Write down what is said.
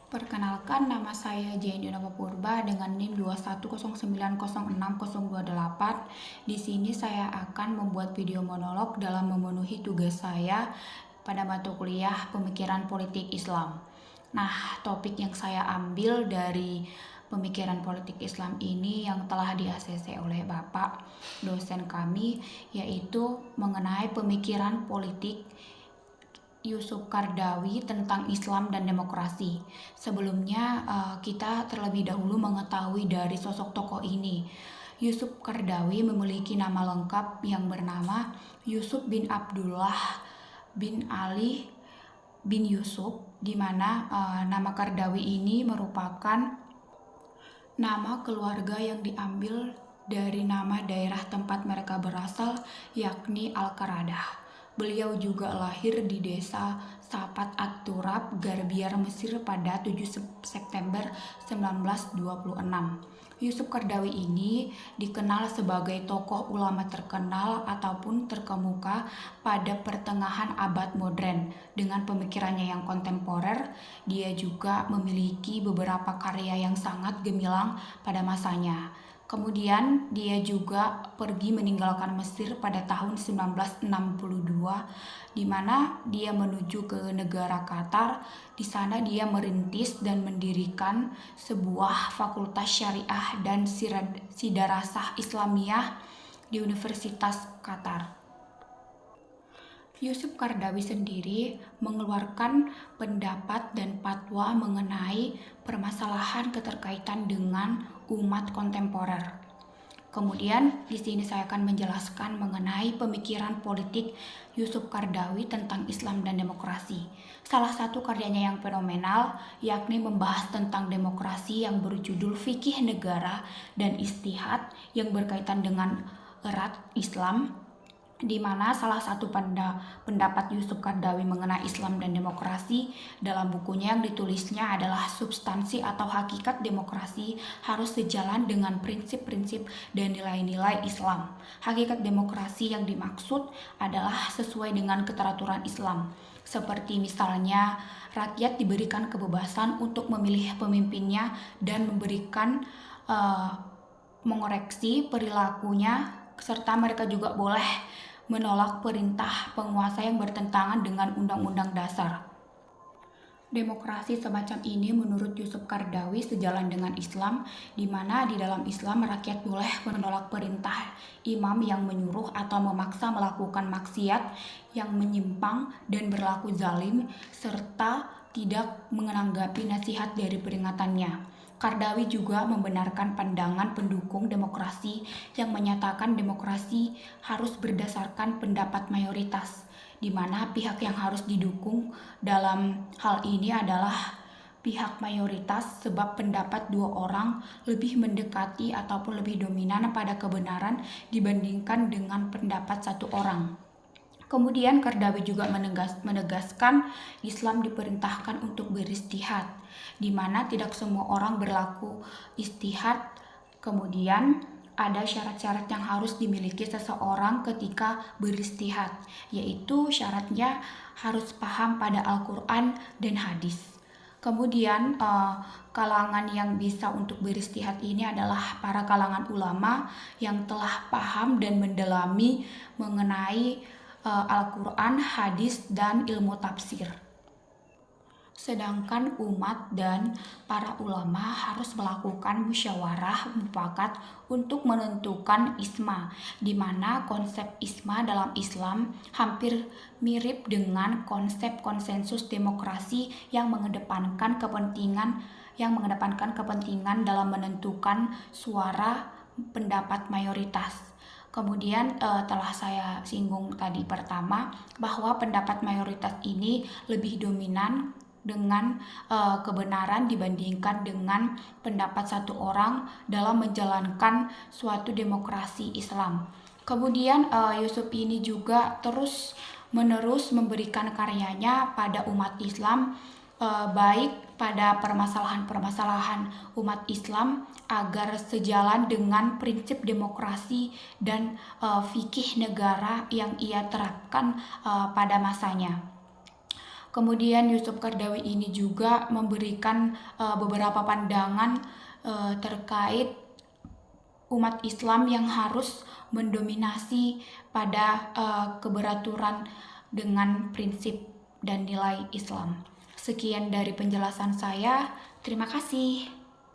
Perkenalkan, nama saya Jane Nova Purba dengan NIM 210906028. Di sini saya akan membuat video monolog dalam memenuhi tugas saya pada mata kuliah Pemikiran Politik Islam. Nah, topik yang saya ambil dari Pemikiran Politik Islam ini yang telah di-ACC oleh Bapak dosen kami, yaitu mengenai pemikiran politik Yusuf Qaradawi tentang Islam dan demokrasi. Sebelumnya kita terlebih dahulu mengetahui dari sosok tokoh ini. Yusuf Qaradawi memiliki nama lengkap yang bernama Yusuf bin Abdullah bin Ali bin Yusuf, di mana nama Qaradawi ini merupakan nama keluarga yang diambil dari nama daerah tempat mereka berasal, yakni Al-Qaradah. Beliau juga lahir di desa Sapat At-Turab, Garbiar, Mesir pada 7 September 1926. Yusuf Qaradawi ini dikenal sebagai tokoh ulama terkenal ataupun terkemuka pada pertengahan abad modern. Dengan pemikirannya yang kontemporer, dia juga memiliki beberapa karya yang sangat gemilang pada masanya. Kemudian dia juga pergi meninggalkan Mesir pada tahun 1962, di mana dia menuju ke negara Qatar. Di sana dia merintis dan mendirikan sebuah fakultas syariah dan sidarasah Islamiyah di Universitas Qatar. Yusuf Qaradawi sendiri mengeluarkan pendapat dan fatwa mengenai permasalahan keterkaitan dengan umat kontemporer. Kemudian di sini saya akan menjelaskan mengenai pemikiran politik Yusuf Qaradawi tentang Islam dan demokrasi. Salah satu karyanya yang fenomenal yakni membahas tentang demokrasi yang berjudul Fikih Negara dan Ijtihad yang berkaitan dengan erat Islam, di mana salah satu pendapat Yusuf Qaradawi mengenai Islam dan demokrasi dalam bukunya yang ditulisnya adalah substansi atau hakikat demokrasi harus sejalan dengan prinsip-prinsip dan nilai-nilai Islam. Hakikat demokrasi yang dimaksud adalah sesuai dengan keteraturan Islam, seperti misalnya rakyat diberikan kebebasan untuk memilih pemimpinnya dan mengoreksi perilakunya, serta mereka juga boleh menolak perintah penguasa yang bertentangan dengan Undang-Undang Dasar. Demokrasi semacam ini menurut Yusuf Qaradawi sejalan dengan Islam, di mana di dalam Islam rakyat boleh menolak perintah imam yang menyuruh atau memaksa melakukan maksiat yang menyimpang dan berlaku zalim, serta tidak menanggapi nasihat dari peringatannya. Qaradawi juga membenarkan pandangan pendukung demokrasi yang menyatakan demokrasi harus berdasarkan pendapat mayoritas, di mana pihak yang harus didukung dalam hal ini adalah pihak mayoritas, sebab pendapat dua orang lebih mendekati ataupun lebih dominan pada kebenaran dibandingkan dengan pendapat satu orang. Kemudian Qaradawi juga menegaskan Islam diperintahkan untuk beristihad, di mana tidak semua orang berlaku istihad. Kemudian ada syarat-syarat yang harus dimiliki seseorang ketika beristihad, yaitu syaratnya harus paham pada Al-Quran dan hadis. Kemudian kalangan yang bisa untuk beristihad ini adalah para kalangan ulama yang telah paham dan mendalami mengenai Al-Quran, hadis, dan ilmu tafsir. Sedangkan umat dan para ulama harus melakukan musyawarah mufakat untuk menentukan isma, di mana konsep isma dalam Islam hampir mirip dengan konsep konsensus demokrasi yang mengedepankan kepentingan dalam menentukan suara pendapat mayoritas. Kemudian telah saya singgung tadi pertama bahwa pendapat mayoritas ini lebih dominan dengan kebenaran dibandingkan dengan pendapat satu orang dalam menjalankan suatu demokrasi Islam. Kemudian Yusuf ini juga terus-menerus memberikan karyanya pada umat Islam, baik pada permasalahan-permasalahan umat Islam agar sejalan dengan prinsip demokrasi dan fikih negara yang ia terapkan pada masanya. Kemudian Yusuf Qaradawi ini juga memberikan beberapa pandangan terkait umat Islam yang harus mendominasi pada keberaturan dengan prinsip dan nilai Islam. Sekian dari penjelasan saya. Terima kasih.